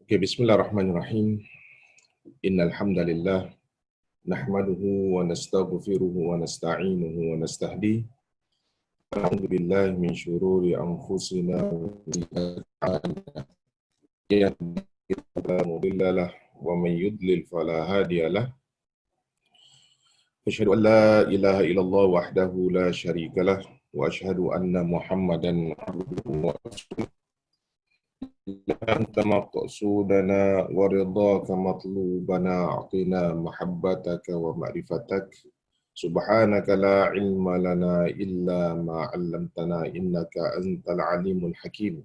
Okay, bismillahirrahmanirrahim. Innal hamdalillah nahmaduhu wa nastaghfiruhu wa nasta'inuhu wa nastahdihi. A'udzu billahi min syururi anfusina wa sayyiati a'malina. Yahdihillahu fala mudilla lahu wa man yudlil fala hadiya lahu. Asyhadu an la ilaha illallah wahdahu la syarika lahu wa asyhadu anna Muhammadan abduhu wa rasuluh. أنت مقصودنا ورضاك مطلوبنا أعطنا محبتك ومعرفتك سبحانك لا علم لنا إلا ما علمتنا إنك أنت العليم الحكيم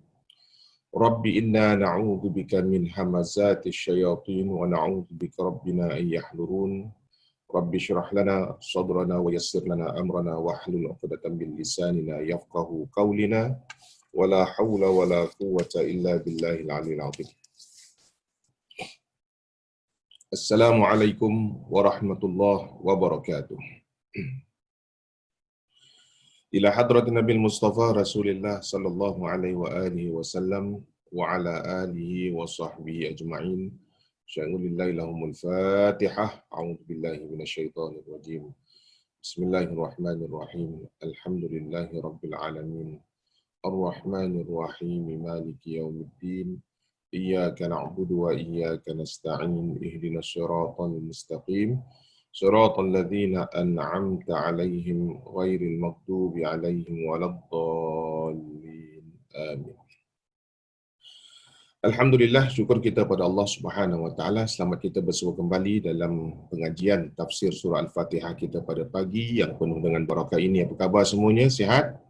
رب إنا نعوذ بك من همزات الشياطين ونعوذ بك ربنا أن يحضرون رب اشرح لنا صدرنا ويسر لنا أمرنا واحلل عقدة من لساننا يفقه قولنا ولا حول ولا قوة إلا بالله العلي العظيم. Assalamualaikum warahmatullahi wabarakatuh. Ila hadrat Nabi Mustafa Rasulullah sallallahu alaihi wa alihi wasallam wa ala alihi wa sahbihi ajma'in. Sya'ulillahi lahumul Fatihah. A'udzu billahi minasyaitonir rajim. Bismillahirrahmanirrahim. Alhamdulillahi rabbil alamin. Ar-Rahmanir Rahim Maliki Yaumiddin Iyyaka na'budu wa iyyaka nasta'in Ihdinas siratal mustaqim Siratal ladzina an'amta 'alaihim ghairil maghdubi 'alaihim waladdallin. Amin. Alhamdulillah, syukur kita pada Allah Subhanahu wa taala. Selamat kita bersua kembali dalam pengajian tafsir surah Al-Fatihah kita pada pagi yang penuh dengan barakah ini. Apa khabar semuanya? Sihat?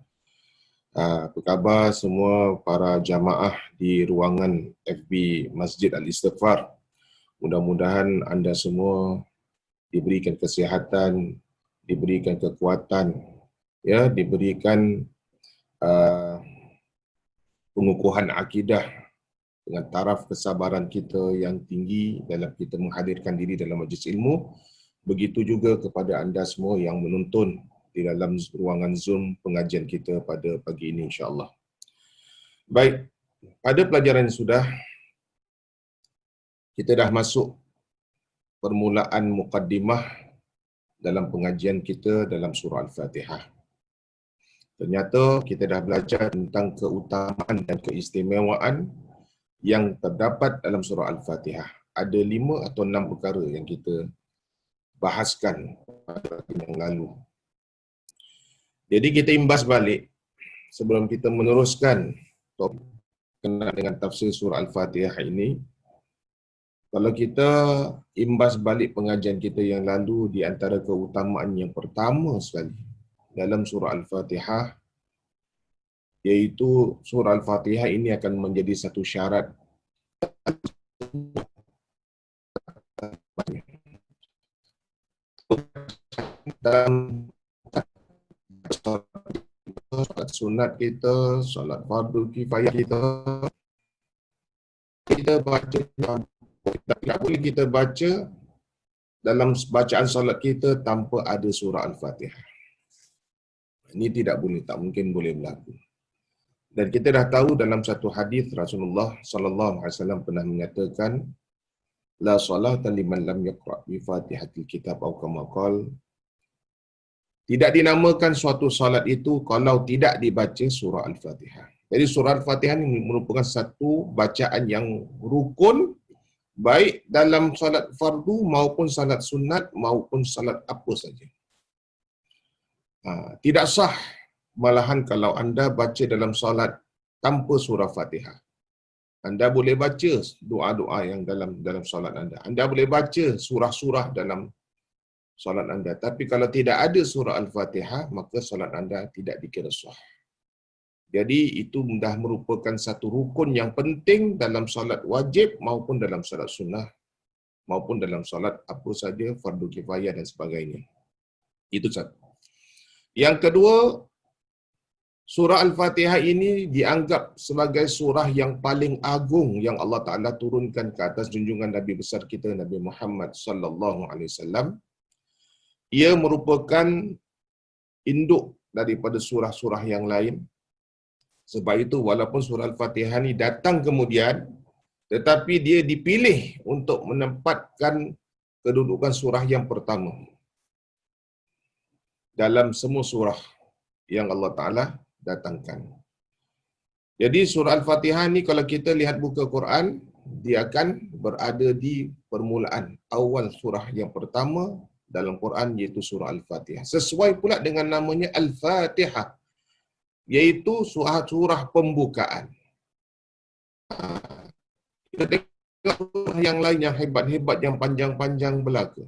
Apa khabar semua para jamaah di ruangan FB Masjid Al-Istighfar? Mudah-mudahan anda semua diberikan kesihatan, diberikan kekuatan, ya, diberikan pengukuhan akidah dengan taraf kesabaran kita yang tinggi dalam kita menghadirkan diri dalam majlis ilmu. Begitu juga kepada anda semua yang menonton di dalam ruangan Zoom pengajian kita pada pagi ini, insya-Allah. Baik, pada pelajaran yang sudah, kita dah masuk permulaan muqaddimah dalam pengajian kita dalam surah Al-Fatihah. Ternyata kita dah belajar tentang keutamaan dan keistimewaan yang terdapat dalam surah Al-Fatihah. Ada 5 atau 6 perkara yang kita bahaskan pada yang lalu. Jadi kita imbas balik sebelum kita meneruskan topik kenal dengan tafsir surah Al-Fatihah ini. Kalau kita imbas balik pengajian kita yang lalu, di antara keutamaan yang pertama sekali dalam surah Al-Fatihah, iaitu surah Al-Fatihah ini akan menjadi satu syarat dalam solat sunat kita, solat fardu kifayah kita, kita baca, tidak boleh kita baca dalam bacaan solat kita tanpa ada surah Al-Fatihah. Ini tidak boleh, tak mungkin boleh berlaku. Dan kita dah tahu dalam satu hadis Rasulullah sallallahu alaihi wasallam pernah menyatakan, la salata liman lam yaqra bi Fatihatil Kitab atau kama qala, tidak dinamakan suatu salat itu kalau tidak dibaca surah Al-Fatihah. Jadi surah Al-Fatihah ini merupakan satu bacaan yang rukun, baik dalam salat fardu maupun salat sunat maupun salat apa saja. Tidak sah malahan kalau anda baca dalam salat tanpa surah Fatihah. Anda boleh baca doa-doa yang dalam salat anda. Anda boleh baca surah-surah dalam solat anda. Tapi kalau tidak ada surah Al-Fatihah, maka solat anda tidak dikira sah. Jadi itu dah merupakan satu rukun yang penting dalam solat wajib maupun dalam solat sunnah maupun dalam solat apa saja, fardu kifayah dan sebagainya. Itu satu. Yang kedua, surah Al-Fatihah ini dianggap sebagai surah yang paling agung yang Allah Ta'ala turunkan ke atas junjungan Nabi besar kita, Nabi Muhammad sallallahu alaihi wasallam. Ia merupakan induk daripada surah-surah yang lain. Sebab itu walaupun surah Al-Fatihah ini datang kemudian, tetapi dia dipilih untuk menempatkan kedudukan surah yang pertama dalam semua surah yang Allah Ta'ala datangkan. Jadi surah Al-Fatihah ni kalau kita lihat buka Quran, dia akan berada di permulaan awal surah yang pertama dalam Quran, iaitu surah Al-Fatihah. Sesuai pula dengan namanya Al-Fatihah, iaitu surah pembukaan. Kita tengok surah yang lain yang hebat-hebat, yang panjang-panjang belaka.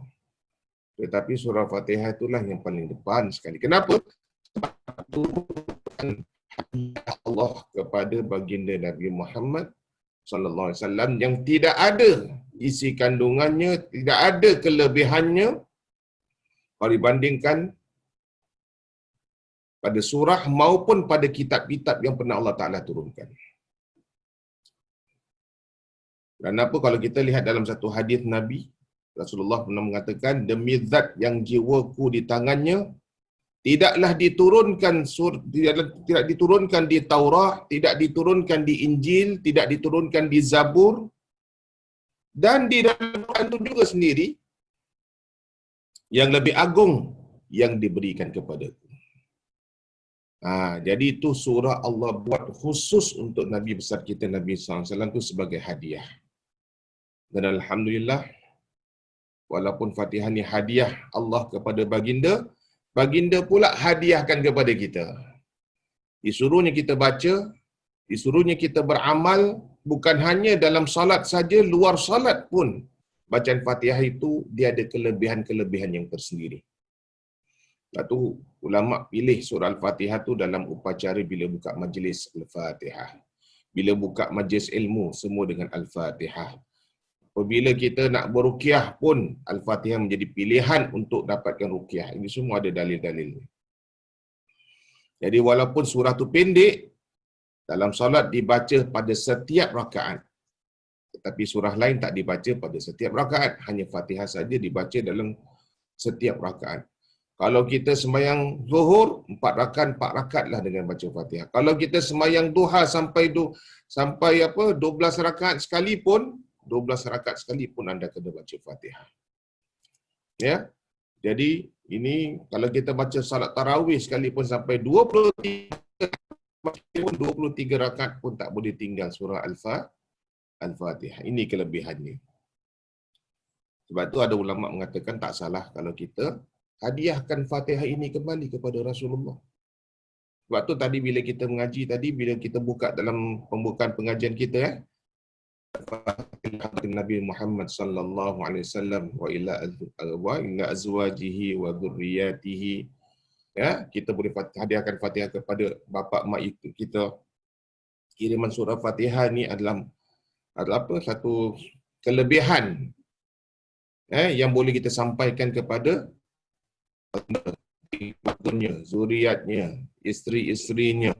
Tetapi surah Fatihah itulah yang paling depan sekali. Kenapa? Sebab Allah kepada baginda Nabi Muhammad sallallahu alaihi wasallam yang tidak ada isi kandungannya, tidak ada kelebihannya kalau dibandingkan pada surah maupun pada kitab-kitab yang pernah Allah Ta'ala turunkan. Dan apa kalau kita lihat dalam satu hadis Nabi, Rasulullah pernah mengatakan, demi zat yang jiwaku di tangannya, tidaklah diturunkan tidak diturunkan di Taurat, tidak diturunkan di Injil, tidak diturunkan di Zabur, dan di dalam Quran itu juga sendiri yang lebih agung yang diberikan kepadaku. Jadi itu surah Allah buat khusus untuk Nabi besar kita Nabi SAW itu sebagai hadiah. Dan alhamdulillah, walaupun Fatihah ni hadiah Allah kepada baginda, baginda pula hadiahkan kepada kita. Disuruhnya kita baca, disuruhnya kita beramal, bukan hanya dalam salat saja, luar salat pun bacaan Fatihah itu dia ada kelebihan-kelebihan yang tersendiri. Lepas tu ulama pilih surah Al-Fatihah tu dalam upacara bila buka majlis Al-Fatihah. Bila buka majlis ilmu, semua dengan Al-Fatihah. Apabila kita nak beruqyah pun, Al-Fatihah menjadi pilihan untuk dapatkan ruqyah. Ini semua ada dalil-dalil. Jadi walaupun surah tu pendek, dalam solat dibaca pada setiap rakaat. Tetapi surah lain tak dibaca pada setiap rakaat. Hanya Fatihah saja dibaca dalam setiap rakaat. Kalau kita sembahyang zuhur, 4 rakaat lah dengan baca Fatihah. Kalau kita sembahyang duha sampai 12 rakaat sekalipun, 12 rakaat sekalipun anda kena baca Fatihah. Ya. Jadi ini kalau kita baca salat tarawih sekalipun sampai 23 rakaat pun tak boleh tinggal surah Al-Fatihah. Ini kelebihannya. Sebab tu ada ulama mengatakan tak salah kalau kita hadiahkan Fatihah ini kembali kepada Rasulullah. Sebab tu tadi bila kita mengaji tadi, bila kita buka dalam pembukaan pengajian kita, Nabi Muhammad sallallahu alaihi wasallam wa ila azwajihi wa dzurriyyatihi, ya, kita boleh hadiahkan Fatihah kepada bapa mak itu kita. Kiriman surah Fatihah ni adalah apa, satu kelebihan yang boleh kita sampaikan kepada keluarganya, zuriatnya, isteri-isterinya,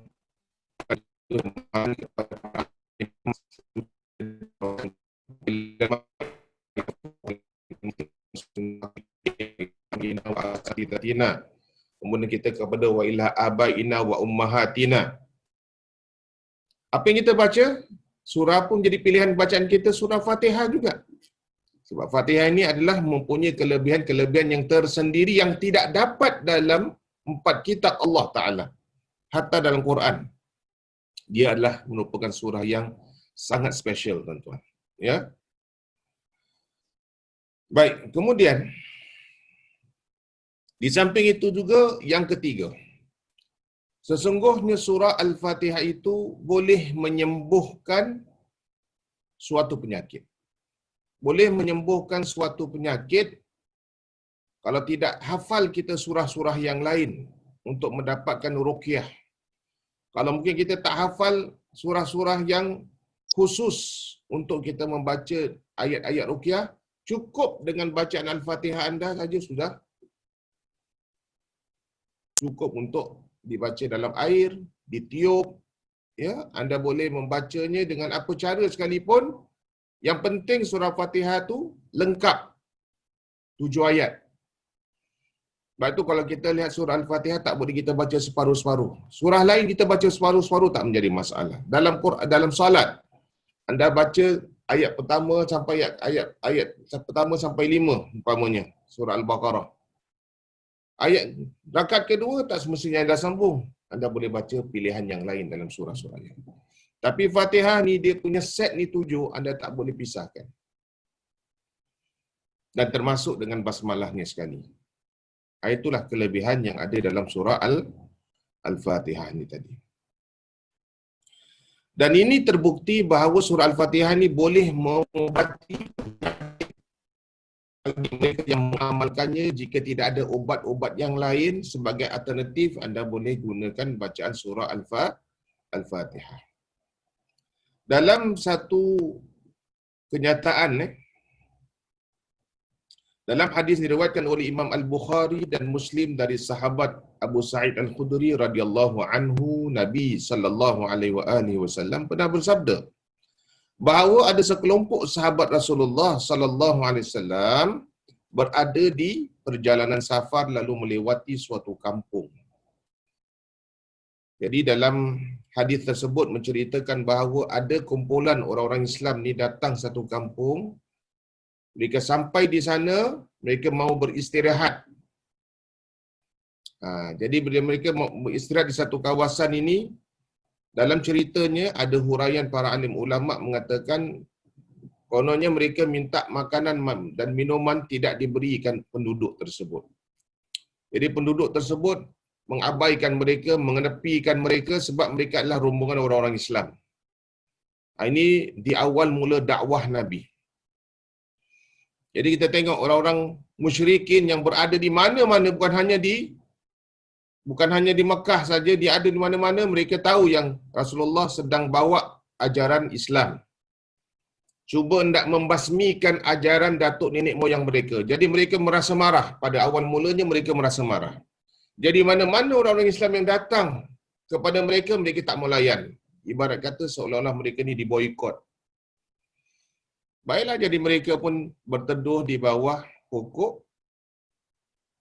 kemudian kita kepada wa ila abaina wa ummahatina. Apa yang kita baca, surah pun jadi pilihan bacaan kita, surah Fatihah juga. Sebab Fatihah ini adalah mempunyai kelebihan-kelebihan yang tersendiri yang tidak dapat dalam 4 kitab Allah Ta'ala. Hatta dalam Quran. Dia adalah merupakan surah yang sangat special, tuan-tuan. Ya. Baik, kemudian di samping itu juga yang ketiga, sesungguhnya surah Al-Fatihah itu boleh menyembuhkan suatu penyakit. Boleh menyembuhkan suatu penyakit kalau tidak hafal kita surah-surah yang lain untuk mendapatkan ruqyah. Kalau mungkin kita tak hafal surah-surah yang khusus untuk kita membaca ayat-ayat ruqyah, cukup dengan bacaan Al-Fatihah anda saja sudah cukup untuk dibaca dalam air, ditiup, ya, anda boleh membacanya dengan apa cara sekalipun. Yang penting surah Fatihah tu lengkap 7 ayat. Sebab tu kalau kita lihat surah Al-Fatihah tak boleh kita baca separuh-separuh. Surah lain kita baca separuh-separuh tak menjadi masalah. Dalam solat anda baca ayat pertama sampai ayat pertama sampai 5 umpamanya surah Al-Baqarah. Ayat rakaat kedua tak semestinya anda sambung. Anda boleh baca pilihan yang lain dalam surah-surah yang. Tapi Fatihah ni dia punya set ni 7, anda tak boleh pisahkan. Dan termasuk dengan basmalahnya sekali. Itulah kelebihan yang ada dalam surah Al-Fatihah ni tadi. Dan ini terbukti bahawa surah Al-Fatihah ni boleh mengobati mereka yang mengamalkannya. Jika tidak ada ubat-ubat yang lain sebagai alternatif, anda boleh gunakan bacaan surah Al-Fatihah. Dalam satu kenyataan, dalam hadis diriwayatkan oleh Imam Al-Bukhari dan Muslim dari sahabat Abu Sa'id Al-Khudri radhiyallahu anhu, Nabi sallallahu alaihi wasallam pernah bersabda bahawa ada sekelompok sahabat Rasulullah sallallahu alaihi wasallam berada di perjalanan safar lalu melewati suatu kampung. Jadi dalam hadis tersebut menceritakan bahawa ada kumpulan orang-orang Islam ni datang satu kampung. Mereka sampai di sana, mereka mau beristirahat. Jadi bila mereka mau beristirahat di satu kawasan ini, dalam ceritanya ada huraian para alim ulama mengatakan kononnya mereka minta makanan dan minuman tidak diberikan penduduk tersebut. Jadi penduduk tersebut mengabaikan mereka, mengenepikan mereka sebab mereka adalah rombongan orang-orang Islam. Ini di awal mula dakwah Nabi. Jadi kita tengok orang-orang musyrikin yang berada di mana-mana, bukan hanya di Mekah saja, dia ada di mana-mana. Mereka tahu yang Rasulullah sedang bawa ajaran Islam. Cuba hendak membasmikan ajaran datuk nenek moyang mereka. Jadi mereka merasa marah. Pada awal mulanya mereka merasa marah. Jadi mana-mana orang-orang Islam yang datang kepada mereka, mereka tak mau layan. Ibarat kata seolah-olah mereka ni diboikot. Baiklah, jadi mereka pun berteduh di bawah pokok.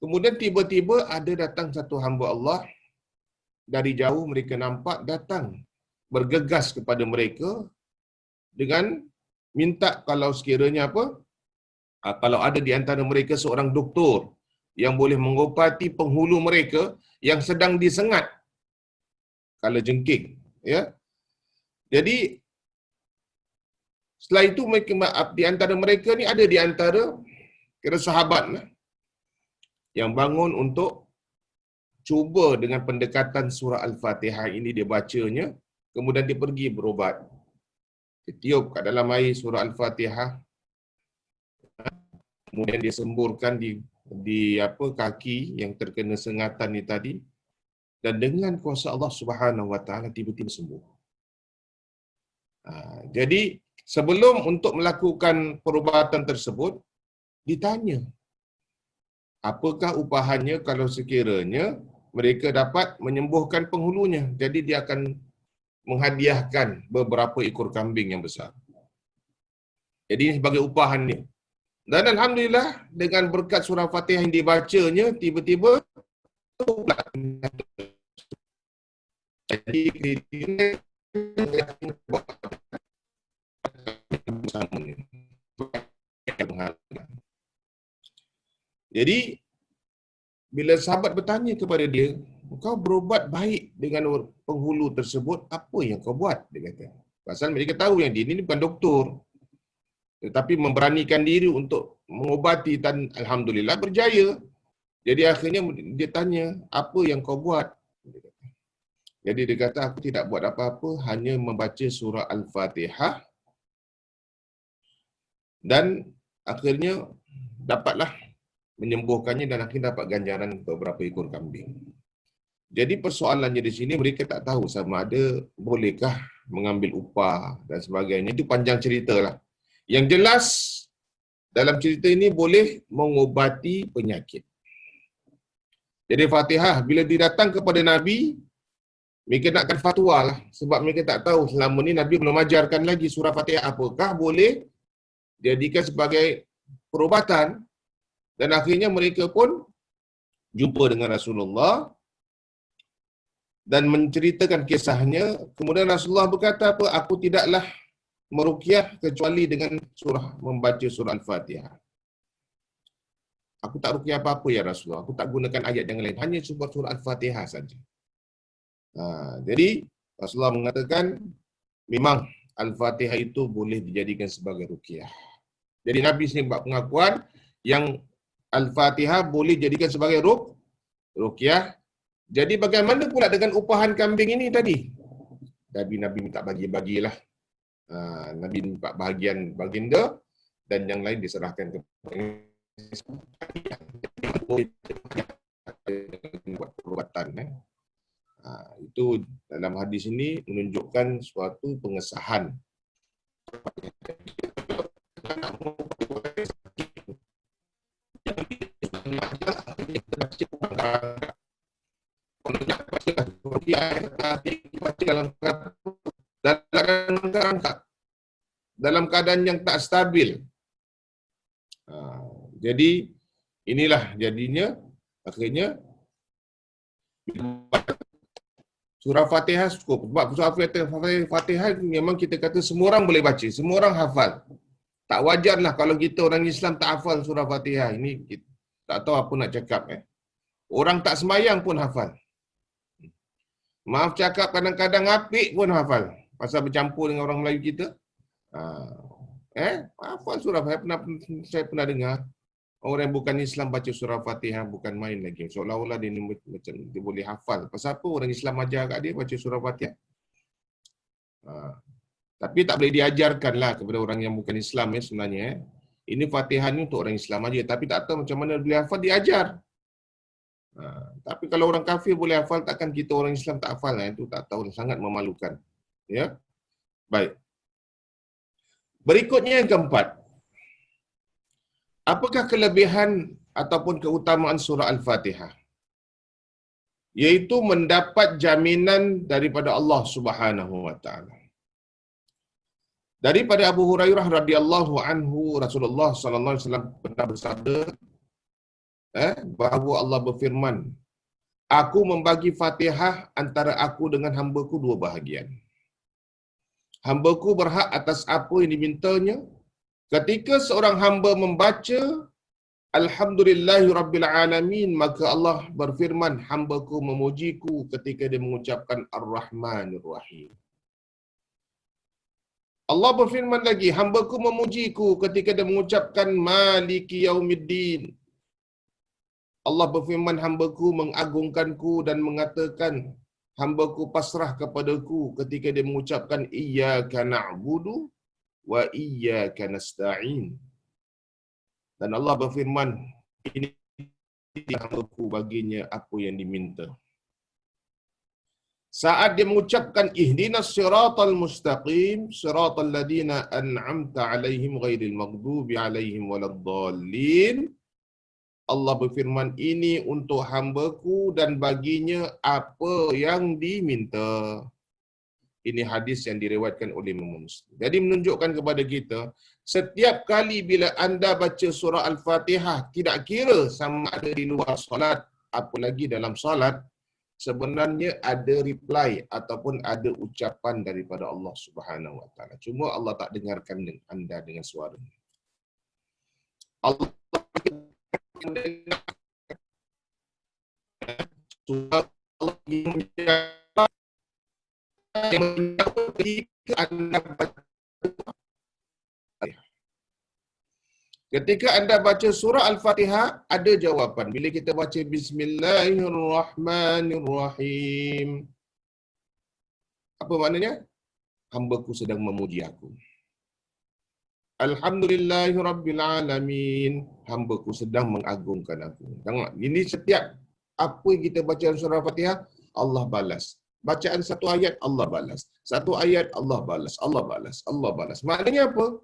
Kemudian tiba-tiba ada datang satu hamba Allah. Dari jauh mereka nampak datang, bergegas kepada mereka dengan minta kalau sekiranya kalau ada di antara mereka seorang doktor yang boleh mengobati penghulu mereka yang sedang disengat kala jengking. Ya. Jadi setelah itu mereka, di antara mereka ni ada di antara kira sahabat yang bangun untuk cuba dengan pendekatan surah Al-Fatihah ini dia bacanya, kemudian dia pergi berubat. Dia tiup kat dalam air surah Al-Fatihah, kemudian dia semburkan di kaki yang terkena sengatan ni tadi, dan dengan kuasa Allah Subhanahu Wa Taala tiba-tiba sembuh. Jadi sebelum untuk melakukan perubatan tersebut, ditanya, apakah upahannya kalau sekiranya mereka dapat menyembuhkan penghulunya? Jadi dia akan menghadiahkan beberapa ekor kambing yang besar. Jadi ini sebagai upahannya. Dan Alhamdulillah, dengan berkat surah Fatihah yang dibacanya, tiba-tiba jadi jadi bila sahabat bertanya kepada dia, kau berubat baik dengan penghulu tersebut, apa yang kau buat? Dia kata. Pasal mereka tahu yang dia ini bukan doktor, tetapi memberanikan diri untuk mengobati dan Alhamdulillah berjaya. Jadi akhirnya dia tanya, apa yang kau buat? Jadi dia kata, aku tidak buat apa-apa, hanya membaca surah Al-Fatihah dan akhirnya dapatlah menyembuhkannya dan akhirnya dapat ganjaran beberapa ekor kambing. Jadi persoalannya di sini mereka tak tahu sama ada bolehkah mengambil upah dan sebagainya. Itu panjang ceritalah. Yang jelas dalam cerita ini boleh mengobati penyakit. Jadi Fatihah bila didatang kepada Nabi, mereka nakkan fatwa lah. Sebab mereka tak tahu selama ni Nabi belum ajarkan lagi surah Fatihah apakah boleh dijadikan sebagai perubatan. Dan akhirnya mereka pun jumpa dengan Rasulullah dan menceritakan kisahnya. Kemudian Rasulullah berkata, aku tidaklah meruqyah kecuali dengan membaca surah Al-Fatihah. Aku tak ruqyah apa-apa ya Rasulullah. Aku tak gunakan ayat yang lain. Hanya surah Al-Fatihah saja. Jadi Rasulullah mengatakan memang Al-Fatihah itu boleh dijadikan sebagai ruqyah. Jadi Nabi sini buat pengakuan yang Al-Fatihah boleh dijadikan sebagai ruqyah. Jadi bagaimana pula dengan upahan kambing ini tadi? Nabi minta bagi-bagilah. Nabi minta bahagian baginda dan yang lain diserahkan kepada buat perubatan. Itu dalam hadis ini menunjukkan suatu pengesahan. Dalam keadaan yang tak stabil. Jadi inilah jadinya akhirnya surah Fatihah cukup. Sebab surah Fatihah memang kita kata semua orang boleh baca, semua orang hafal. Tak wajarlah kalau kita orang Islam tak hafal surah Fatihah. Ini kita tak tahu apa nak cakap. Orang tak sembahyang pun hafal. Maaf cakap kadang-kadang apik pun hafal. Pasal bercampur dengan orang Melayu kita. Hafal surah Fatihah. Saya pernah dengar. Orang yang bukan Islam baca surah Fatihah bukan main lagi. Seolah-olah dia boleh hafal. Pasal apa orang Islam ajar kat dia baca surah Fatihah? Tapi tak boleh diajarkanlah kepada orang yang bukan Islam sebenarnya. Ini Fatihah ni untuk orang Islam aja. Tapi tak tahu macam mana boleh hafal, diajar. Tapi kalau orang kafir boleh hafal, takkan kita orang Islam tak hafal? Itu tak tahu, sangat memalukan. Ya, baik. Berikutnya yang keempat. Apakah kelebihan ataupun keutamaan surah Al-Fatihah? Yaitu mendapat jaminan daripada Allah Subhanahu wa taala. Daripada Abu Hurairah radhiyallahu anhu, Rasulullah sallallahu alaihi wasallam pernah bersabda bahawa Allah berfirman, aku membagi Fatihah antara aku dengan hamba-Ku dua bahagian. Hamba-Ku berhak atas apa yang dimintanya. Ketika seorang hamba membaca Alhamdulillahirabbil alamin, maka Allah berfirman, hamba-Ku memujiku ketika dia mengucapkan Ar-Rahmanir Rahim. Allah berfirman lagi, hamba-Ku memujiku ketika dia mengucapkan Maliki Yaumiddin. Allah berfirman, hamba-Ku mengagungkanku dan mengatakan, hamba-Ku pasrah kepadaku ketika dia mengucapkan Iyyaka na'budu wa iyyaka nasta'in. Dan Allah berfirman, ini hamba-Ku baginya apa yang diminta. Saat dia mengucapkan ihdinas siratal mustaqim, siratal ladina an'amta alaihim ghairil maghdubi alaihim waladdallin, Allah berfirman, ini untuk hamba-Ku dan baginya apa yang diminta. Ini hadis yang diriwayatkan oleh Imam Muslim. Jadi menunjukkan kepada kita, setiap kali bila anda baca surah Al-Fatihah, tidak kira sama ada di luar solat, apalagi dalam solat, sebenarnya ada reply ataupun ada ucapan daripada Allah Subhanahu wa taala. Cuma Allah tak dengarkan anda dengan suara. Allah ketika anda baca surah Al-Fatihah, ada jawapan. Bila kita baca Bismillahirrahmanirrahim, apa maknanya? Hamba-Ku sedang memuji aku. Alhamdulillahirabbilalamin, hamba-Ku sedang mengagungkan aku. Tengok, ini setiap apa yang kita baca dalam surah Al-Fatihah, Allah balas. Bacaan satu ayat, Allah balas. Satu ayat, Allah balas. Allah balas. Allah balas. Maknanya apa?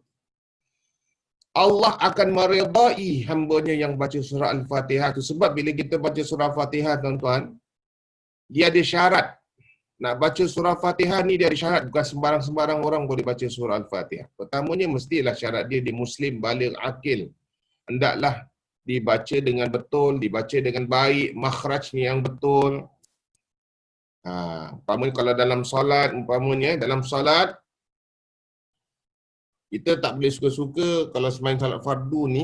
Allah akan meredai hamba-Nya yang baca surah Al-Fatihah itu. Sebab bila kita baca surah Al-Fatihah, tuan-tuan, dia ada syarat. Nak baca surah Al-Fatihah ni dia ada syarat. Bukan sembarang-sembarang orang boleh baca surah Al-Fatihah. Pertamanya mestilah syarat dia Muslim, baligh, akil. Hendaklah dibaca dengan betul, dibaca dengan baik, makhrajnya yang betul. Umpamanya kalau dalam solat, Kita tak boleh suka-suka kalau sembahyang salat fardu ni,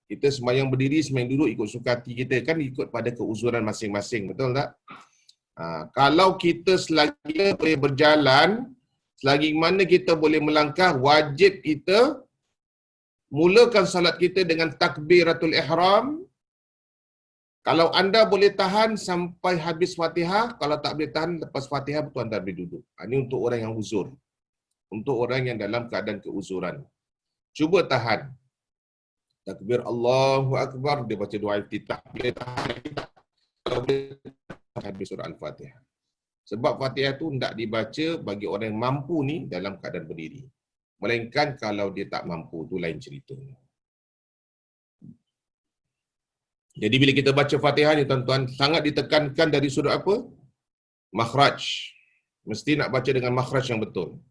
kita sembahyang berdiri, sembahyang duduk ikut suka hati kita, kan ikut pada keuzuran masing-masing, betul tak? Kalau kita selagi boleh berjalan, selagi mana kita boleh melangkah, wajib kita mulakan salat kita dengan takbiratul ihram. Kalau anda boleh tahan sampai habis Fatihah, kalau tak boleh tahan lepas Fatihah betul anda boleh duduk. Ini untuk orang yang uzur. Untuk orang yang dalam keadaan keuzuran. Cuba tahan. Takbir Allahu Akbar, dia baca doa iftitah. Boleh tahan tak? Kalau boleh tahan habis surah Al-Fatihah. Sebab Fatihah tu tidak dibaca bagi orang yang mampu ni dalam keadaan berdiri. Melainkan kalau dia tak mampu, tu lain cerita. Jadi bila kita baca Fatihah ni tuan-tuan, sangat ditekankan dari sudut apa? Makhraj. Mesti nak baca dengan makhraj yang betul.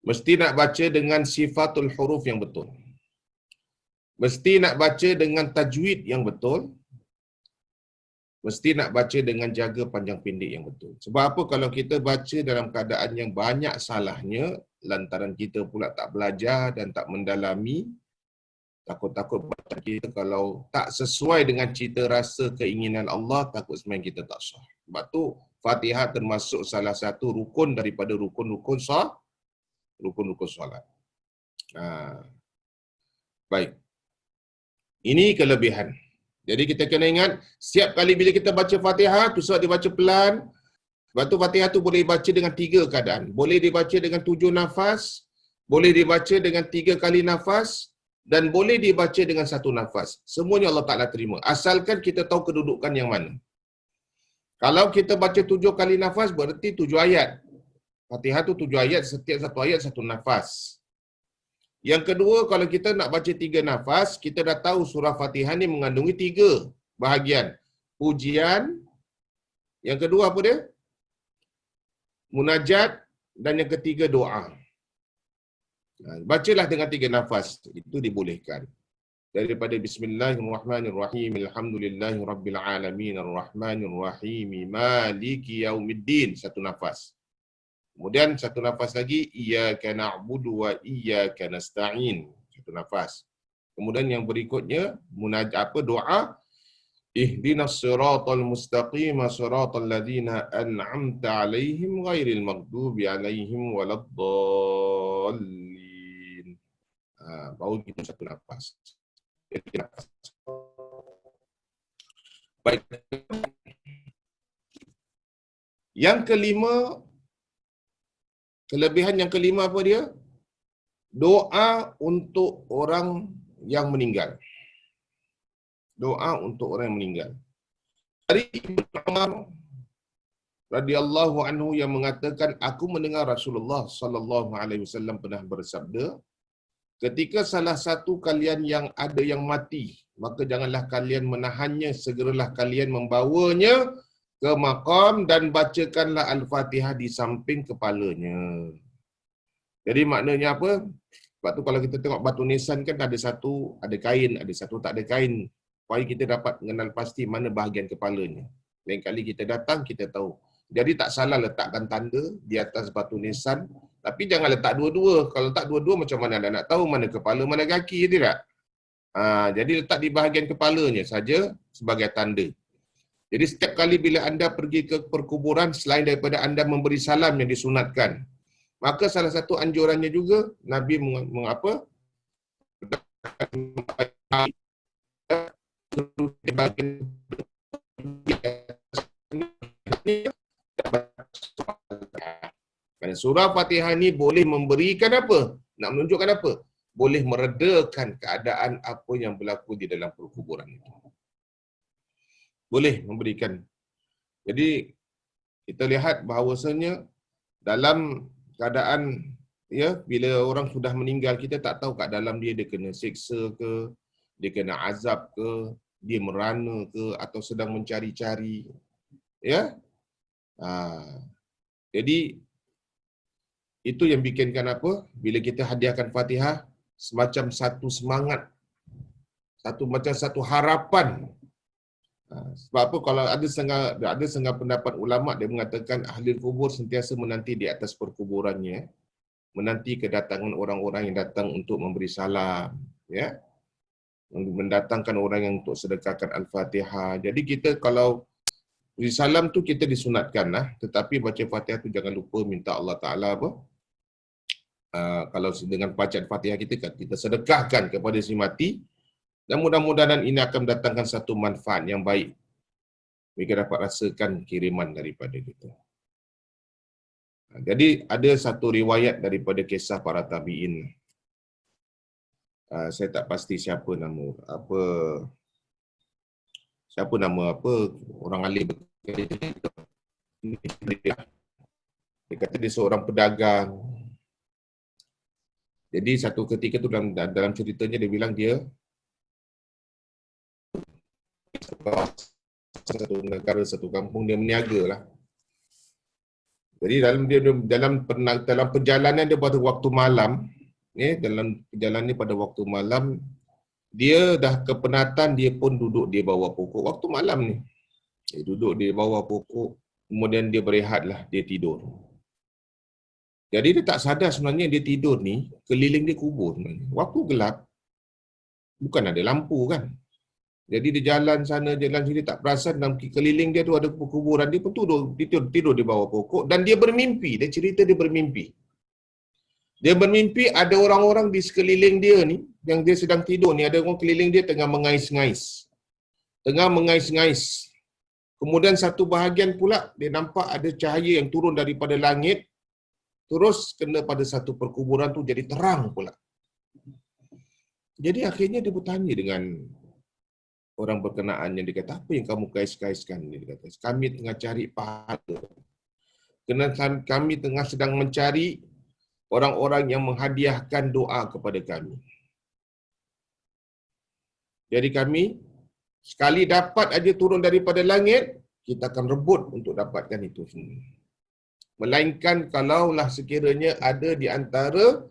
Mesti nak baca dengan sifatul huruf yang betul. Mesti nak baca dengan tajwid yang betul. Mesti nak baca dengan jaga panjang pendek yang betul. Sebab apa? Kalau kita baca dalam keadaan yang banyak salahnya, lantaran kita pula tak belajar dan tak mendalami, takut-takut bacaan kita kalau tak sesuai dengan cita rasa keinginan Allah, takut sembahyang kita tak sah. Sebab tu Fatihah termasuk salah satu rukun daripada rukun-rukun solat. Baik. Ini kelebihan. Jadi kita kena ingat, setiap kali bila kita baca Fatihah, tu sebab dia baca pelan. Sebab tu Fatihah tu boleh dibaca dengan 3 keadaan. Boleh dibaca dengan 7 nafas, boleh dibaca dengan 3 kali nafas, dan boleh dibaca dengan 1 nafas. Semuanya Allah Ta'ala terima. Asalkan kita tahu kedudukan yang mana. Kalau kita baca 7 kali nafas, berarti 7 ayat. Fatihah tu 7 ayat, setiap satu ayat 1 nafas. Yang kedua, kalau kita nak baca 3 nafas, kita dah tahu surah Fatihah ni mengandungi 3 bahagian. Pujian, yang kedua apa dia? Munajat, dan yang ketiga doa. Bacalah dengan 3 nafas, itu dibolehkan. Daripada Bismillahirrahmanirrahim, Alhamdulillahirabbil alamin, Arrahmanirrahim, Maliki yaumiddin, 1 nafas. Kemudian 1 nafas lagi, Iyyaka na'budu wa iyyaka nasta'in, 1 nafas. Kemudian yang berikutnya, doa, Ihdinas siratal mustaqim, siratal ladzina an'amta 'alaihim ghairil maghdubi 'alaihim waladdallin. Baru kita 1 nafas. Baik. Yang kelima, kelebihan yang kelima apa dia? Doa untuk orang yang meninggal. Doa untuk orang yang meninggal. Dari Ibnu Umar radhiyallahu anhu yang mengatakan, aku mendengar Rasulullah sallallahu alaihi wasallam pernah bersabda, ketika salah satu kalian yang ada yang mati, maka janganlah kalian menahannya, segeralah kalian membawanya ke maqam dan bacakanlah Al-Fatihah di samping kepalanya. Jadi maknanya apa? Sebab tu kalau kita tengok batu nisan kan ada satu ada kain, ada satu tak ada kain. Supaya kita dapat mengenal pasti mana bahagian kepalanya. Lain kali kita datang, kita tahu. Jadi tak salah letakkan tanda di atas batu nisan. Tapi jangan letak dua-dua. Kalau letak dua-dua macam mana anda nak tahu mana kepala, mana kaki, tidak? Jadi letak di bahagian kepalanya saja sebagai tanda. Jadi setiap kali bila anda pergi ke perkuburan, selain daripada anda memberi salam yang disunatkan, maka salah satu anjurannya juga, Nabi mengapa? Kerana surah Fatihah ni boleh memberikan apa? Nak menunjukkan apa? Boleh meredakan keadaan apa yang berlaku di dalam perkuburan itu. Boleh memberikan. Jadi kita lihat bahawasanya dalam keadaan bila orang sudah meninggal, kita tak tahu kat dalam dia kena siksa ke, dia kena azab ke, dia merana ke, atau sedang mencari-cari. Jadi itu yang bikinkan apa? Bila kita hadiahkan Fatihah, semacam satu semangat, satu harapan. Sebab apa? Kalau ada setengah pendapat ulama, dia mengatakan ahli kubur sentiasa menanti di atas perkuburannya. menanti kedatangan orang-orang yang datang untuk memberi salam, ya, mendatangkan orang yang untuk sedekahkan Al-Fatihah. Jadi kita kalau beri salam tu kita disunatkan lah, tetapi baca Fatihah tu jangan lupa minta Allah Ta'ala apa? Kalau dengan bacaan Fatihah kita sedekahkan kepada si mati, dan mudah-mudahan ini akan mendatangkan satu manfaat yang baik. Mereka dapat rasakan kiriman daripada kita. Jadi ada satu riwayat daripada kisah para tabi'in. Saya tak pasti siapa nama orang alim. Dia kata dia seorang pedagang. Jadi satu ketika tu dalam ceritanya dia bilang dia satu negara, satu kampung, dia meniaga lah. Jadi dalam perjalanan dia pada waktu malam, dalam perjalanan pada waktu malam, dia dah kepenatan, dia pun duduk di bawah pokok waktu malam ni. Dia duduk di bawah pokok, kemudian dia berehatlah, dia tidur. Jadi dia tak sadar sebenarnya dia tidur ni, keliling dia kubur sebenarnya. Waktu gelap, bukan ada lampu kan. Jadi dia jalan sana, jalan sini, tak perasan dalam keliling dia tu ada kuburan. Dia pun tidur di bawah pokok dan dia bermimpi. Dia cerita dia bermimpi. Dia bermimpi ada orang-orang di sekeliling dia ni, yang dia sedang tidur ni, ada orang keliling dia tengah mengais-ngais. Kemudian satu bahagian pula, dia nampak ada cahaya yang turun daripada langit, terus kena pada satu perkuburan tu jadi terang pula. Jadi akhirnya dia bertanya dengan orang berkenaan yang dia kata, apa yang kamu kais-kaiskan ni? Dia kata, kami tengah cari pahala. Kerana kami tengah sedang mencari orang-orang yang menghadiahkan doa kepada kami. Jadi kami, sekali dapat aja turun daripada langit, kita akan rebut untuk dapatkan itu semua. Melainkan kalaulah sekiranya ada di antara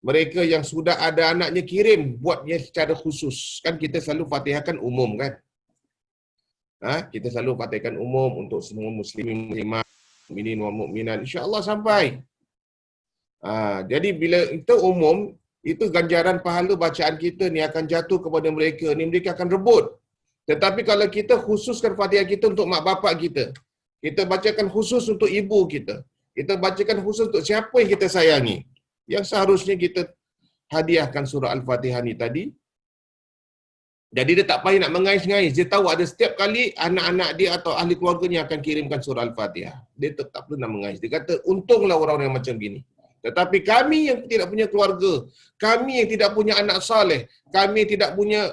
mereka yang sudah ada anaknya kirim buatnya secara khusus. Kan kita selalu fatihahkan umum kan? Kita selalu fatihahkan umum untuk semua muslimin, muslimat, mukminin wa mukminat. Insya-Allah sampai. Jadi bila itu umum, itu ganjaran pahala bacaan kita ni akan jatuh kepada mereka ni, mereka akan rebut. Tetapi kalau kita khususkan Fatihah kita untuk mak bapak kita, kita bacakan khusus untuk ibu kita, kita bacakan khusus untuk siapa yang kita sayangi, yang seharusnya kita hadiahkan surah Al-Fatihah ni tadi. Jadi dia tak payah nak mengais-ngais. Dia tahu ada setiap kali anak-anak dia atau ahli keluarganya akan kirimkan surah Al-Fatihah. Dia tak perlu nak mengais. Dia kata, untunglah orang-orang yang macam gini. Tetapi kami yang tidak punya keluarga, kami yang tidak punya anak saleh, kami tidak punya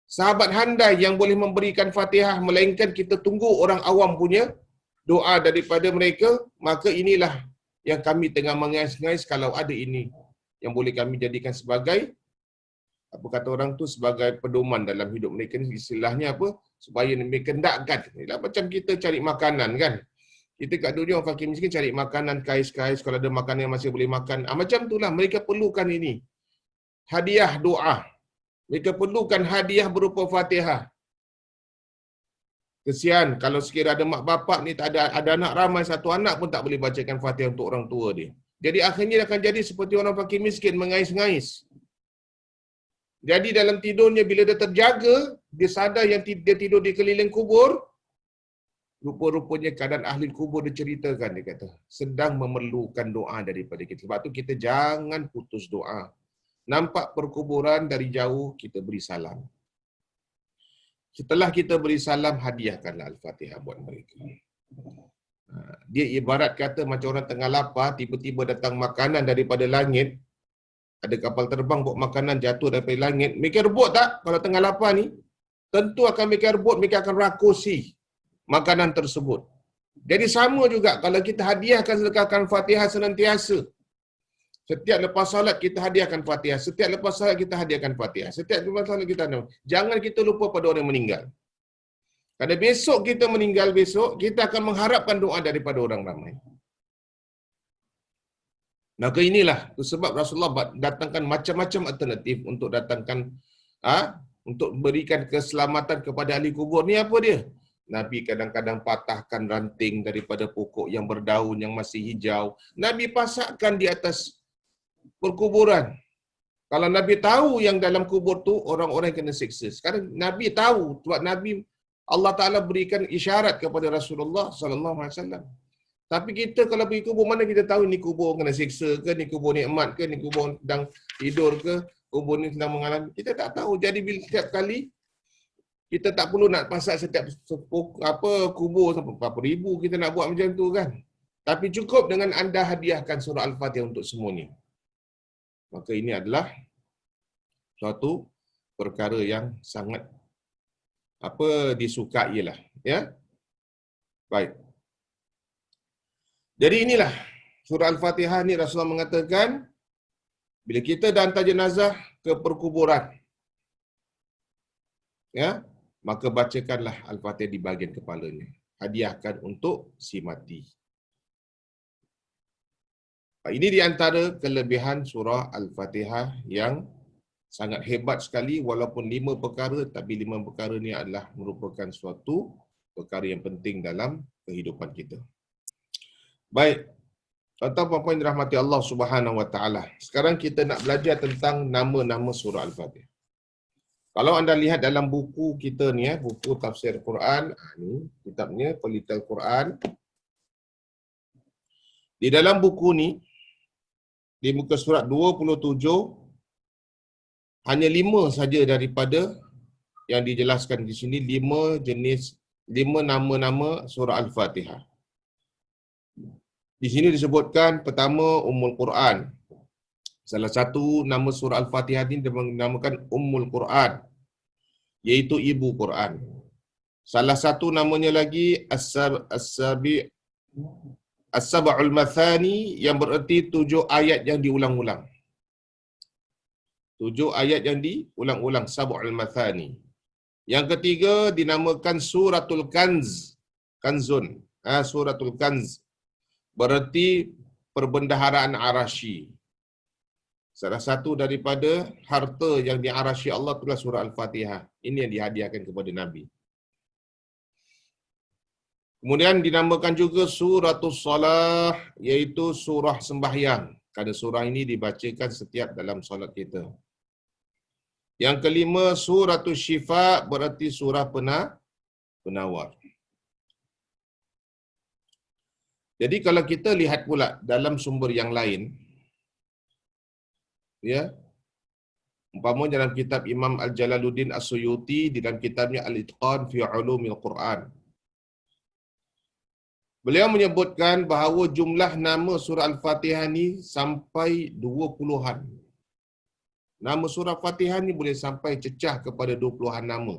sahabat handai yang boleh memberikan Fatihah, melainkan kita tunggu orang awam punya doa daripada mereka, maka inilah yang kami tengah mengais-ngais. Kalau ada ini yang boleh kami jadikan sebagai, apa kata orang tu, sebagai pedoman dalam hidup mereka ni, istilahnya apa, supaya mereka hendakkan. Inilah macam kita cari makanan kan. Kita kat dunia orang fakir miskin cari makanan, kais-kais, kalau ada makanan yang masih boleh makan. Macam itulah mereka perlukan ini. Hadiah doa. Mereka perlukan hadiah berupa Fatihah. Kesian kalau sekiranya ada mak bapak ni tak ada anak ramai, satu anak pun tak boleh bacakan Fatihah untuk orang tua dia. Jadi akhirnya dia akan jadi seperti orang fakir miskin, mengais-ngais. Jadi dalam tidurnya bila dia terjaga, dia sadar yang dia tidur di keliling kubur, rupa-rupanya keadaan ahli kubur dia ceritakan, dia kata, sedang memerlukan doa daripada kita. Sebab tu kita jangan putus doa. Nampak perkuburan dari jauh, kita beri salam. Setelah kita beri salam, hadiahkanlah Al-Fatihah buat mereka. Dia ibarat kata macam orang tengah lapar, tiba-tiba datang makanan daripada langit. Ada kapal terbang bawa makanan jatuh daripada langit. Mereka rebut tak kalau tengah lapar ni? Tentu akan mereka rebut, mereka akan rakusi makanan tersebut. Jadi sama juga kalau kita hadiahkan sedekahkan Fatihah senantiasa. Setiap lepas salat kita hadiahkan Fatihah. Setiap lepas salat kita hadiahkan Fatihah. Setiap lepas salat kita hadiahkan. Jangan kita lupa pada orang yang meninggal. Kalau besok kita meninggal besok, kita akan mengharapkan doa daripada orang ramai. Maka inilah sebab Rasulullah datangkan macam-macam alternatif untuk datangkan untuk berikan keselamatan kepada ahli kubur. Ni apa dia? Nabi kadang-kadang patahkan ranting daripada pokok yang berdaun yang masih hijau. Nabi pasakkan di atas perkuburan. Kalau Nabi tahu yang dalam kubur tu orang-orang kena siksa. Sekarang Nabi tahu sebab Nabi Allah Taala berikan isyarat kepada Rasulullah sallallahu alaihi wasallam. Tapi kita kalau pergi kubur, mana kita tahu ni kubur kena siksa ke, ni kubur nikmat ke, ni kubur sedang tidur ke, kubur ni sedang mengalami. Kita tak tahu. Jadi bila setiap kali kita tak perlu nak pasak setiap kubur sampai berapa ribu kita nak buat macam tu kan. Tapi cukup dengan anda hadiahkan surah Al-Fatihah untuk semuanya. Maka ini adalah suatu perkara yang sangat disukai lah, ya. Baik. Jadi inilah surah Al-Fatihah ni Rasulullah mengatakan bila kita dah hantar jenazah ke perkuburan, ya, maka bacakanlah Al-Fatihah di bahagian kepalanya. Hadiahkan untuk si mati. Ini di antara kelebihan surah Al-Fatihah yang sangat hebat sekali, walaupun 5 perkara, tapi 5 perkara ni adalah merupakan suatu perkara yang penting dalam kehidupan kita. Baik, tuan-tuan puan dirahmati Allah Subhanahu Wa Taala. Sekarang kita nak belajar tentang nama-nama surah Al-Fatihah. Kalau anda lihat dalam buku kita ni, buku tafsir Quran, ni kitabnya Pelital Quran. Di dalam buku ni, di muka surat 27, hanya 5 saja daripada yang dijelaskan di sini, 5 nama-nama surah Al-Fatihah. Di sini disebutkan pertama Ummul Quran. Salah satu nama surah Al-Fatihah ini dinamakan Ummul Quran, iaitu ibu Quran. Salah satu namanya lagi As-Sab'ul Mathani, yang bererti 7 ayat yang diulang-ulang. 7 ayat yang diulang-ulang, Sab'ul Mathani. Yang ketiga dinamakan Suratul Kanz, Kanzun. Suratul Kanz bererti perbendaharaan Arasy. Salah satu daripada harta yang diarasyi Allah itulah surah Al-Fatihah. Ini yang dihadiahkan kepada Nabi. Kemudian dinamakan juga Suratul Salah, iaitu surah sembahyang. Kerana surah ini dibacakan setiap dalam solat kita. Yang kelima, Suratul Syifa, berarti surah penawar. Jadi kalau kita lihat pula dalam sumber yang lain, ya, umpama dalam kitab Imam Al-Jalaluddin As-Suyuti, di dalam kitabnya Al-Itqan fi Ulumil Quran, beliau menyebutkan bahawa jumlah nama surah Al-Fatihah ni sampai 20-an. Nama surah Al-Fatihah ni boleh sampai cecah kepada 20-an nama.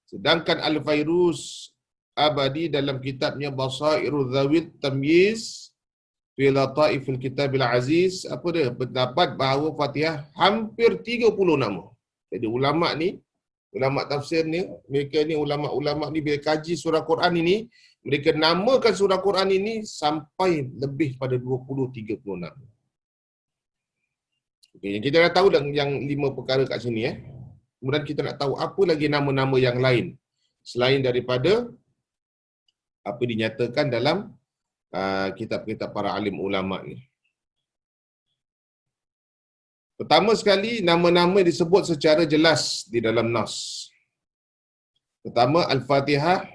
Sedangkan Al-Fairuz Abadi dalam kitabnya Basairul Zawid Tamyiz fi Lataifil Kitabil Aziz, pendapat bahawa Fatihah hampir 30 nama. Jadi ulama tafsir ni, mereka ni ulama ni bila kaji surah Quran ini, mereka namakan surah Quran ini sampai lebih pada 20-30 nama. Okey, kita dah tahu yang 5 perkara kat sini. Kemudian kita nak tahu apa lagi nama-nama yang lain selain daripada apa dinyatakan dalam kitab-kitab para alim ulama ni. Pertama sekali, nama-nama disebut secara jelas di dalam nas. Pertama, Al-Fatihah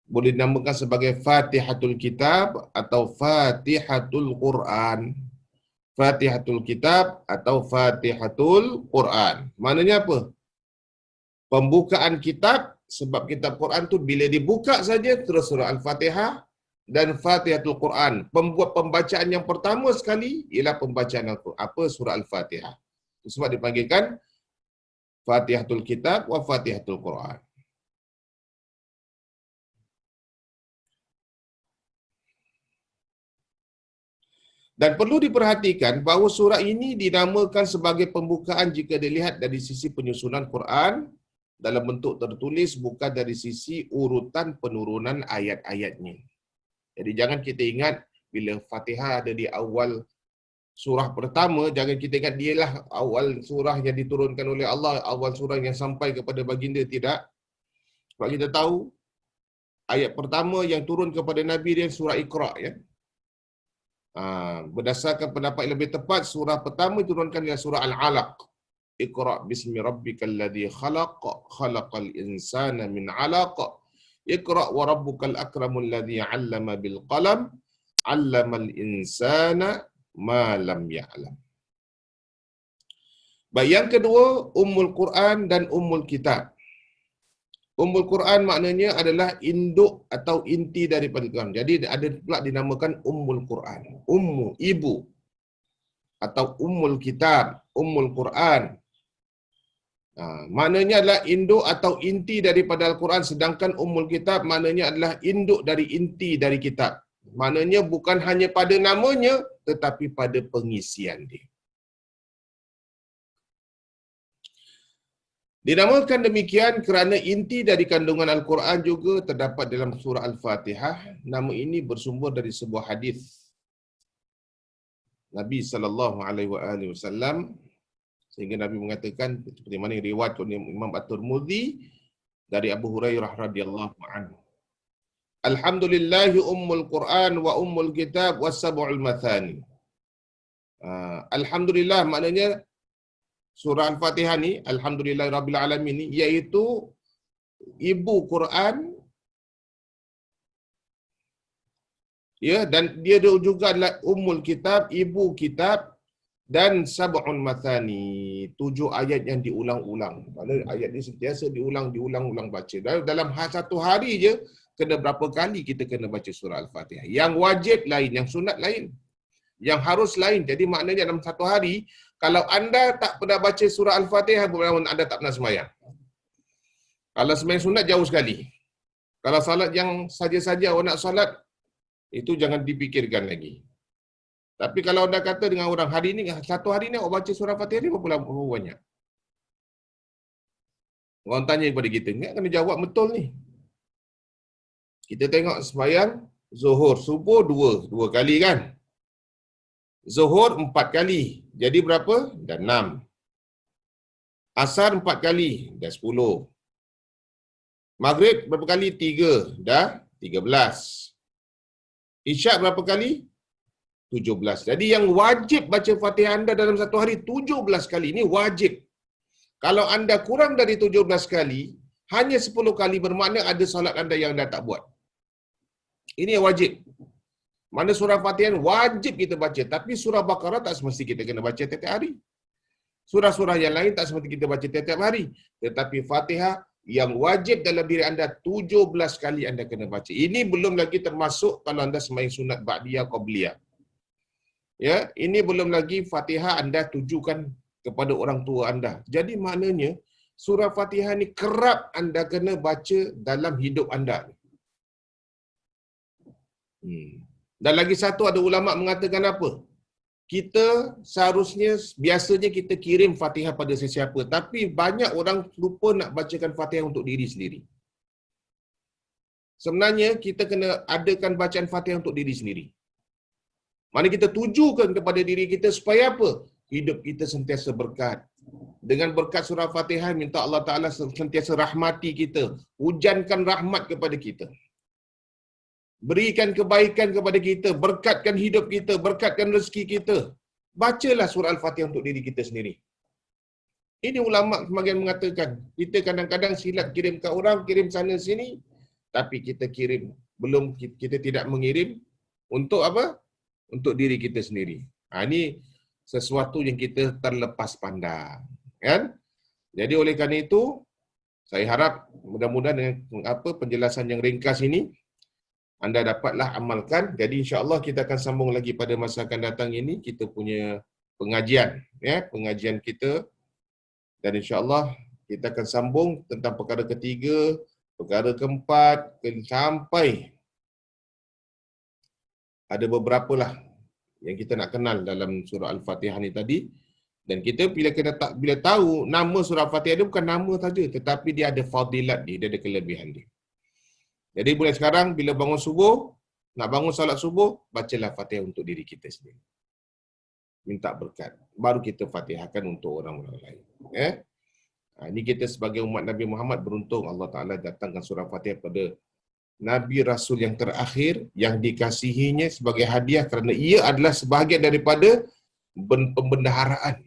boleh dinamakan sebagai Fatihatul Kitab atau Fatihatul Quran. Fatihatul Kitab atau Fatihatul Quran. Maknanya apa? Pembukaan kitab, sebab kitab Quran tu bila dibuka saja terus surah Al-Fatihah dan Fatihatul Quran. Pembacaan yang pertama sekali ialah pembacaan surah Al-Fatihah. Sebab dipanggilkan Fatihatul Kitab wa Fatihatul Quran. Dan perlu diperhatikan bahawa surah ini dinamakan sebagai pembukaan jika dilihat dari sisi penyusunan Quran dalam bentuk tertulis, bukan dari sisi urutan penurunan ayat-ayatnya. Jadi jangan kita ingat bila Fatihah ada di awal surah pertama, jangan kita ingat dialah awal surah yang diturunkan oleh Allah, awal surah yang sampai kepada baginda. Tidak. Sebab kita tahu ayat pertama yang turun kepada Nabi dia surah Iqra, ya. Berdasarkan pendapat yang lebih tepat, surah pertama turunkan ialah surah Al-Alaq. Iqra bismi rabbikal ladzi khalaq, khalaqal insana min 'alaq. Iqra wa rabbukal akramul ladzi 'allama bil qalam, 'allamal insana ma lam ya'lam. Baik, yang kedua, Ummul Quran dan Ummul Kitab. Ummul Quran maknanya adalah induk atau inti daripada Quran. Jadi ada pula dinamakan Ummul Quran. Ummu, ibu. Atau Ummul Kitab, Ummul Quran. Maknanya adalah induk atau inti daripada Al-Quran, sedangkan Ummul Kitab maknanya adalah induk dari inti dari kitab. Maknanya bukan hanya pada namanya, tetapi pada pengisian dia. Dinamakan demikian kerana inti dari kandungan Al-Quran juga terdapat dalam surah Al-Fatihah. Nama ini bersumber dari sebuah hadis Nabi SAW, sehingga Nabi mengatakan seperti mana yang diriwayatkan oleh Imam At-Tirmidzi dari Abu Hurairah radhiyallahu anhu. Alhamdulillahi ummul Quran wa ummul kitab wa sab'ul mathani. Alhamdulillah maknanya surah Al-Fatihah ni, Alhamdulillahirabbil alamin ni, iaitu ibu Quran, ya, dan dia juga adalah ummul kitab, ibu kitab, dan sab'un mathani, 7 ayat yang diulang-ulang. Maksudnya ayat ni sentiasa diulang-ulang baca. Dalam satu hari je kena berapa kali kita kena baca surah Al-Fatihah. Yang wajib lain, yang sunat lain, yang harus lain. Jadi maknanya dalam satu hari, kalau anda tak pernah baca surah Al-Fatihah, bermakna anda tak pernah sembahyang. Kalau sembahyang sunat jauh sekali. Kalau salat yang saja-saja orang nak salat, itu jangan dipikirkan lagi. Tapi kalau anda kata dengan orang, hari ni, satu hari ni awak baca surah Fatihah ni berapa banyak? Orang tanya kepada kita, ingat kena jawab betul ni. Kita tengok sembahyang Zuhur, subuh dua kali kan? Zuhur 4 kali. Jadi berapa? Dah 6. Asar 4 kali. Dah 10. Maghrib berapa kali? 3. Dah 13. Isyak berapa kali? 17. Jadi yang wajib baca Fatihah anda dalam satu hari 17 kali. Ini wajib. Kalau anda kurang dari 17 kali, hanya 10 kali, bermakna ada solat anda yang anda tak buat. Ini yang wajib. Mana surah Fatihah wajib kita baca. Tapi surah Baqarah tak semesti kita kena baca tiap hari. Surah-surah yang lain tak semesti kita baca tiap hari. Tetapi Fatihah yang wajib dalam diri anda 17 kali anda kena baca. Ini belum lagi termasuk kalau anda sembahyang sunat ba'diyah qabliyah. Ya, ini belum lagi Fatihah anda tujukan kepada orang tua anda. Jadi maknanya surah Fatihah ni kerap anda kena baca dalam hidup anda. Dan lagi satu, ada ulama mengatakan apa? Kita seharusnya, biasanya kita kirim Fatihah pada sesiapa, tapi banyak orang lupa nak bacakan Fatihah untuk diri sendiri. Sebenarnya kita kena adakan bacaan Fatihah untuk diri sendiri. Mana kita tujukan kepada diri kita supaya apa? Hidup kita sentiasa berkat. Dengan berkat surah Fatihah, minta Allah Ta'ala sentiasa rahmati kita. Hujankan rahmat kepada kita. Berikan kebaikan kepada kita, berkatkan hidup kita, berkatkan rezeki kita. Bacalah surah Al-Fatihah untuk diri kita sendiri. Ini ulama sebagian mengatakan, kita kadang-kadang silap kirim ke orang, kirim sana sini, tapi kita kirim, kita tidak mengirim untuk apa? Untuk diri kita sendiri. Ini sesuatu yang kita terlepas pandang, kan? Jadi oleh kerana itu, saya harap mudah-mudahan dengan penjelasan yang ringkas ini, anda dapatlah amalkan. Jadi insya-Allah kita akan sambung lagi pada masa akan datang ini kita punya pengajian, ya, pengajian kita, dan insya-Allah kita akan sambung tentang perkara ketiga, perkara keempat, sampai ada beberapa lah yang kita nak kenal dalam surah Al-Fatihah ni tadi. Dan kita bila tahu nama surah Al-Fatihah dia bukan nama saja, tetapi dia ada fadilat dia ada kelebihan dia. Jadi mulai sekarang bila bangun subuh, nak bangun salat subuh, bacalah Fatihah untuk diri kita sendiri. Minta berkat. Baru kita Fatihahkan untuk orang-orang lain. Ini kita sebagai umat Nabi Muhammad beruntung Allah Ta'ala datangkan surah Fatihah pada Nabi Rasul yang terakhir yang dikasihinya sebagai hadiah kerana ia adalah sebahagian daripada pembendaharaan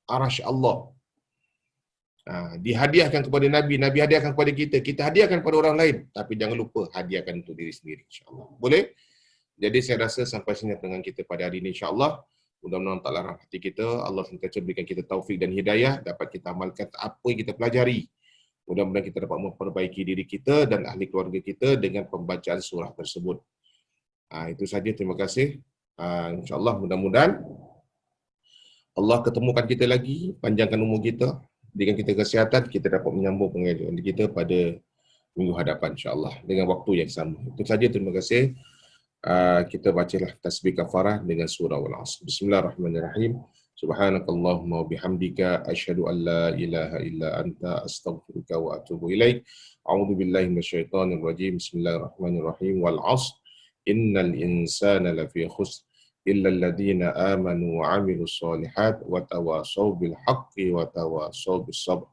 arasy Allah. Dihadiahkan kepada Nabi, Nabi hadiahkan kepada kita, kita hadiahkan kepada orang lain. Tapi jangan lupa hadiahkan untuk diri sendiri, insyaAllah. Boleh? Jadi saya rasa sampai sini dengan kita pada hari ini, insyaAllah. Mudah-mudahan Allah rahmat hati kita, Allah sentiasa berikan kita taufik dan hidayah, dapat kita amalkan apa yang kita pelajari. Mudah-mudahan kita dapat memperbaiki diri kita dan ahli keluarga kita dengan pembacaan surah tersebut. Itu saja, terima kasih. InsyaAllah mudah-mudahan Allah ketemukan kita lagi, panjangkan umur kita, berikan kita kesihatan, kita dapat menyambung pengajian kita pada minggu hadapan insyaAllah dengan waktu yang sama. Itu saja, terima kasih. Kita bacalah tasbih kafarah dengan surah Al-Asr. Bismillahirrahmanirrahim. Subhanakallahumma wa bihamdika asyhadu an la ilaha illa anta astaghfiruka wa atubu ilaik. A'udzu billahi minasyaitonir rajim. Bismillahirrahmanirrahim. Wal 'ashr innal insana lafi khusr illa alladhina amanu wa 'amilus solihat wa tawasaw bil haqqi wa tawasaw bis sabr.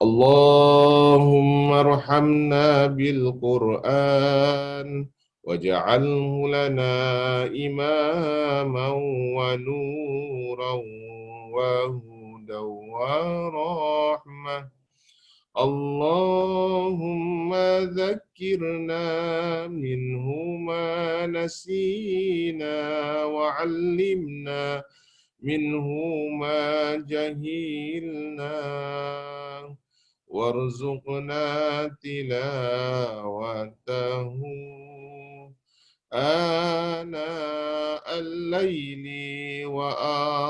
Allahumma arhamna bil Qur'an waj'alhu lana imaman wa nuran wa hudan wa rahmah. Allahumma dhakkirna minhu ma nasina wa 'allimna minhu ma jahilna warzuqna tilawatahu ana al-laili wa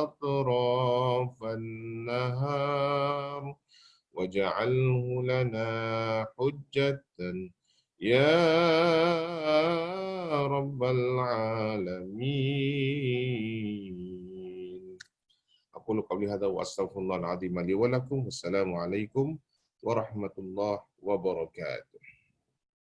atrafan nahar waj'alhu lana hujjatan ya rabbal alamin. Aqulu qawli hadza wa astaghfirullahal azim li wa lakum. Wassalamu alaikum warahmatullahi wabarakatuh.